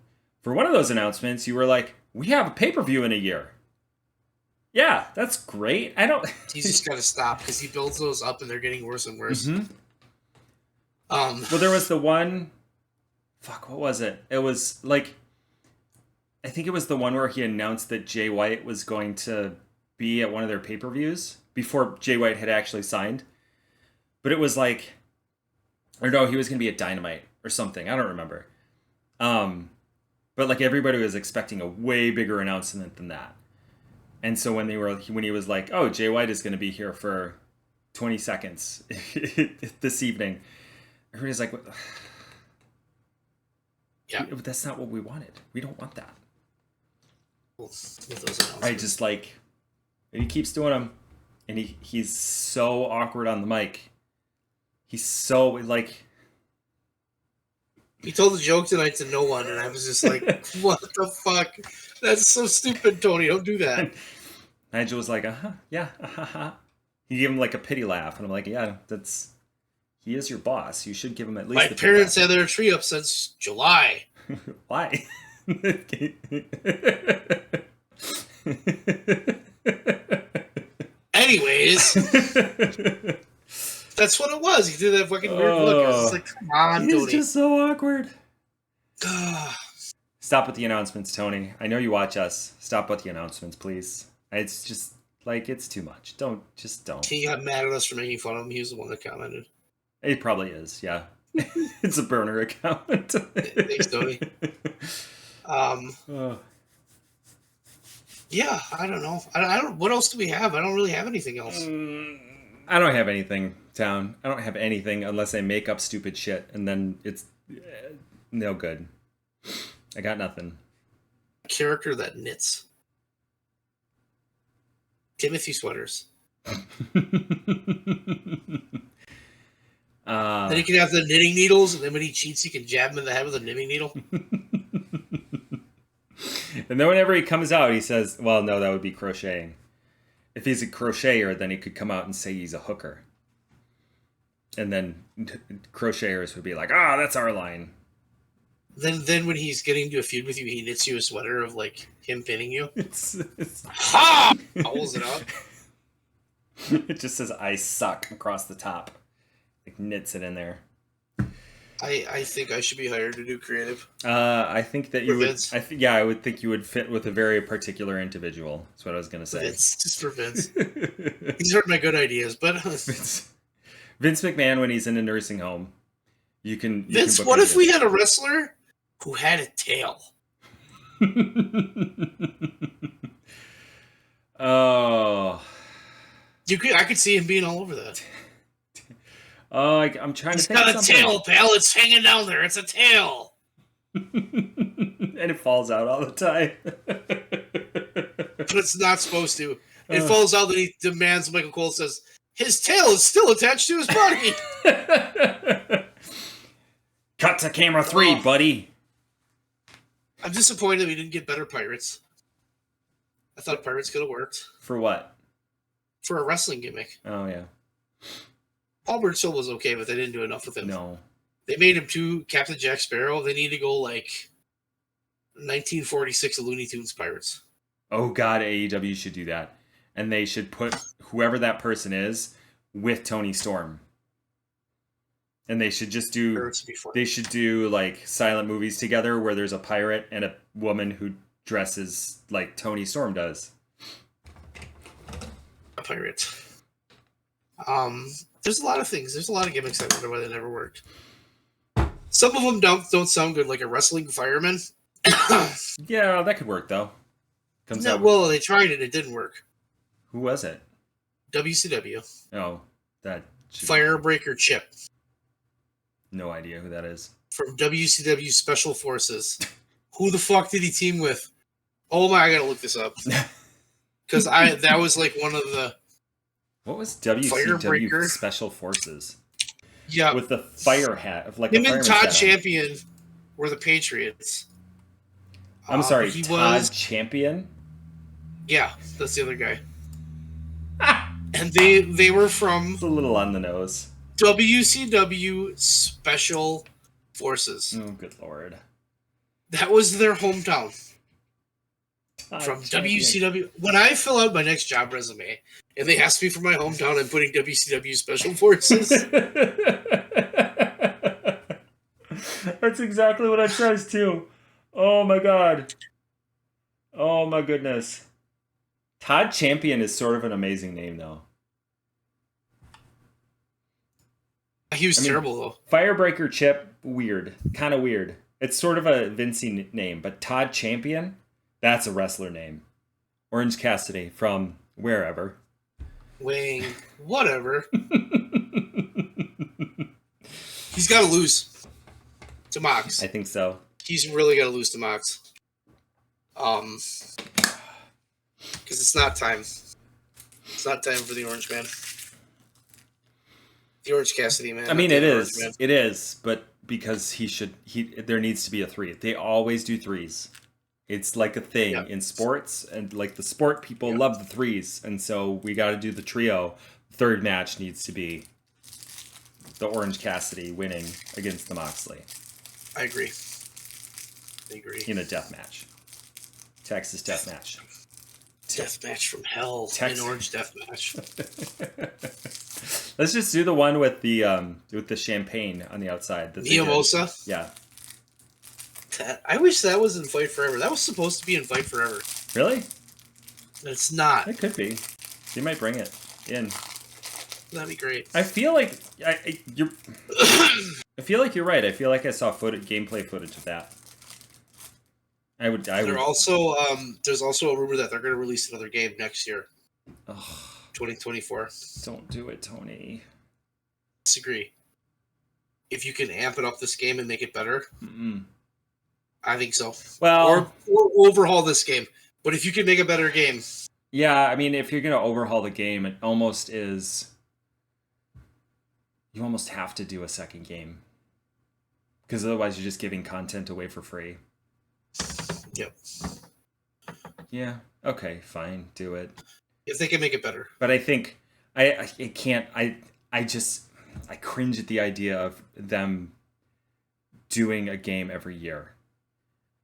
For one of those announcements, you were like, we have a pay-per-view in a year. Yeah, that's great. He's just got to stop because he builds those up and they're getting worse and worse. Mm-hmm. Well, there was the one. Fuck, what was it? It was like, I think it was the one where he announced that Jay White was going to be at one of their pay-per-views before Jay White had actually signed. But it was like, or no, he was going to be at Dynamite or something. I don't remember. But like everybody was expecting a way bigger announcement than that. And so when he was like, oh, Jay White is going to be here for 20 seconds this evening, everybody's like, yeah, but that's not what we wanted. We don't want that. I just like, he keeps doing them, and he's so awkward on the mic. He's so like. He told the joke tonight to no one, and I was just like, what the fuck? That's so stupid, Tony. Don't do that. Nigel was like, yeah, He gave him like a pity laugh, and I'm like, yeah, he is your boss. You should give him at least. My parents had their tree up since July. Why? Anyways, that's what it was. He did that fucking weird look. I was just like, come on, Tony. He's just so awkward. Stop with the announcements, Tony. I know you watch us. Stop with the announcements, please. It's just like, it's too much. Don't. He got mad at us for making fun of him. He was the one that commented. It probably is, yeah. It's a burner account. Thanks, Tony. Yeah, I don't know. I don't. What else do we have? I don't really have anything else. I don't have anything, Town. I don't have anything unless I make up stupid shit, and then it's no good. I got nothing. Character that knits. Timothy sweaters. Then he can have the knitting needles, and then when he cheats, he can jab him in the head with a knitting needle. And then whenever he comes out, he says, well, no, that would be crocheting. If he's a crocheter, then he could come out and say he's a hooker. And then crocheters would be like, that's our line. Then when he's getting into a feud with you, he knits you a sweater of like him pinning you. Ha! Pulls it up. It just says "I suck" across the top. Like knits it in there. I think I should be hired to do creative. I think that you would. I would think you would fit with a very particular individual. That's what I was going to say. It's just for Vince. These aren't my good ideas, but Vince McMahon when he's in a nursing home. You can. Vince, what if we had a wrestler who had a tail? Oh. I could see him being all over that. Oh, I'm trying to think of something. It's got a tail, pal. It's hanging down there. It's a tail. And it falls out all the time. But it's not supposed to. It falls out, that he demands, Michael Cole says, his tail is still attached to his body. Cut to camera 3, buddy. I'm disappointed we didn't get better pirates. I thought pirates could have worked. For what? for a wrestling gimmick. Oh yeah. Paul Burchill was okay, but they didn't do enough with him. No. They made him too Captain Jack Sparrow. They need to go like 1946 Looney Tunes Pirates. Oh God, AEW should do that, and they should put whoever that person is with Tony Storm, and they should just do. Pirates would be fun. They should do like silent movies together where there's a pirate and a woman who dresses like Tony Storm does. A pirate. There's a lot of things. There's a lot of gimmicks. I wonder why they never worked. Some of them don't sound good, like a wrestling fireman. Yeah, that could work though. Well, they tried it. It didn't work. Who was it? WCW. Oh, that Firebreaker Chip. No idea who that is. From WCW Special Forces. Who the fuck did he team with? Oh my, I gotta look this up. Because that was like one of the... What was WCW Special Forces? Yeah. With the fire hat. Like him and Todd Champion were the Patriots. I'm sorry, Todd Champion? Yeah, that's the other guy. And they were from... It's a little on the nose. WCW Special Forces. Oh, good lord. That was their hometown. From WCW. When I fill out my next job resume and they ask me for my hometown, I'm putting WCW Special Forces. That's exactly what it says too. Oh my god. Oh my goodness. Todd Champion is sort of an amazing name though. He was terrible though. Firebreaker Chip, weird. Kind of weird. It's sort of a Vincey name, but Todd Champion? That's a wrestler name. Orange Cassidy from wherever. Wayne, whatever. He's got to lose to Mox. I think so. He's really got to lose to Mox. Because it's not time. It's not time for the Orange Man. The Orange Cassidy man. I mean, it is. It is, but because there needs to be a 3. They always do 3s. It's like a thing in sports, and like the sport people love the 3s, and so we got to do the trio. Third match needs to be the Orange Cassidy winning against the Moxley. I agree. In a death match. Texas death match. Death match from hell. An orange death match. Let's just do the one with the champagne on the outside. Mimosa? Yeah. I wish that was in Fight Forever. That was supposed to be in Fight Forever. Really? It's not. It could be. You might bring it in. That'd be great. I feel like you're. I feel like you're right. I feel like I saw gameplay footage of that. I would. Also, there's also a rumor that they're going to release another game next year. 2024. Don't do it, Tony. Disagree. If you can amp it up this game and make it better, I think so. Well, or overhaul this game. But if you can make a better game, yeah. I mean, if you're going to overhaul the game, it almost is. You almost have to do a second game, because otherwise you're just giving content away for free. Yep. Yeah. Okay. Fine. Do it. If they can make it better. But I think I can't. I cringe at the idea of them doing a game every year.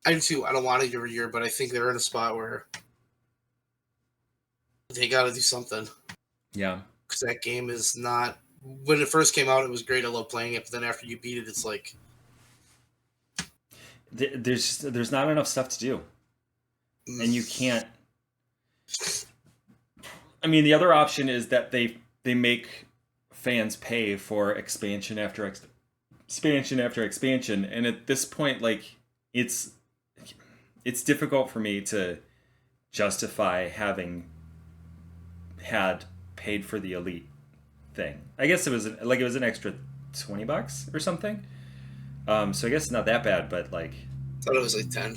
I do too. I don't want it every year, but I think they're in a spot where they got to do something. Yeah. Because that game is not. When it first came out, it was great. I love playing it, but then after you beat it, it's like there's not enough stuff to do, and you can't. I mean, the other option is that they make fans pay for expansion after expansion after expansion, and at this point, like it's difficult for me to justify having had paid for the Elite thing. I guess it was an extra $20 or something. So I guess it's not that bad, but like I thought it was like 10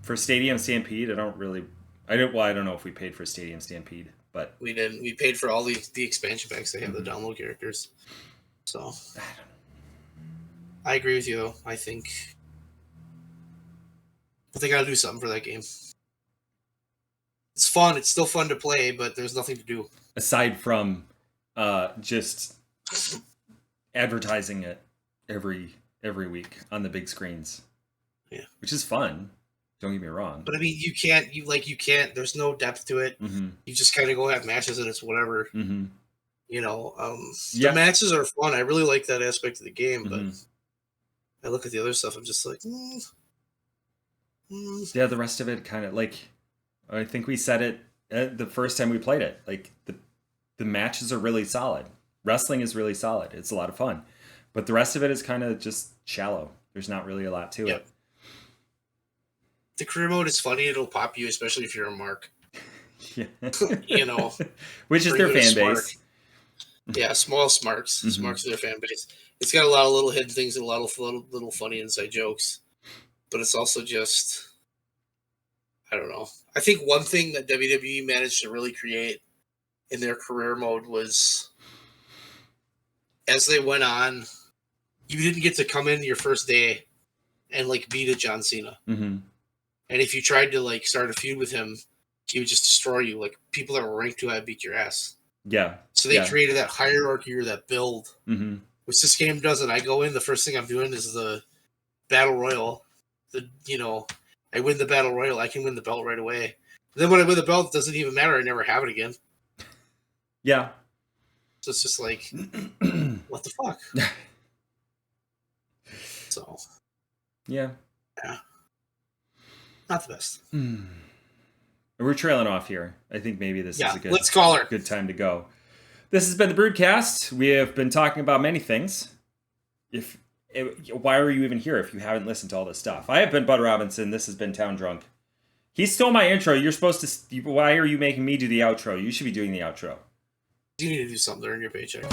for Stadium Stampede. I don't know if we paid for Stadium Stampede, but we didn't. We paid for all the expansion packs. They have the download characters. So I agree with you though. I think they got to do something for that game. It's fun. It's still fun to play, but there's nothing to do aside from just advertising it every week on the big screens. Yeah, which is fun. Don't get me wrong. But I mean, you can't. There's no depth to it. Mm-hmm. You just kind of go have matches, and it's whatever. Mm-hmm. You know, the matches are fun. I really like that aspect of the game, but I look at the other stuff. I'm just like, yeah. The rest of it kind of like, I think we said it the first time we played it. Like the matches are really solid. Wrestling is really solid. It's a lot of fun, but the rest of it is kind of just shallow. There's not really a lot to it. The career mode is funny. It'll pop you, especially if you're a mark. Yeah. You know, which is their fan base. Yeah, small smarks. Smarks are their fan base. It's got a lot of little hidden things and a lot of little funny inside jokes. But it's also just, I don't know. I think one thing that WWE managed to really create in their career mode was, as they went on, you didn't get to come in your first day and like beat a John Cena. Mm-hmm. And if you tried to like start a feud with him, he would just destroy you. Like people that were ranked too high beat your ass. Yeah. So they created that hierarchy or that build, which this game doesn't. I go in, the first thing I'm doing is the battle royal. I win the battle royal. I can win the belt right away. And then when I win the belt, it doesn't even matter. I never have it again. Yeah. So it's just like, what the fuck? So. Yeah. Not the best. We're trailing off here. I think maybe this is a let's call her. Good time to go. This has been the BREWDCAST. We have been talking about many things. Why are you even here if you haven't listened to all this stuff? I have been Bud Robinson. This has been Town Drunk. He stole my intro. You're supposed to. Why are you making me do the outro? You should be doing the outro. You need to do something to earn your paycheck.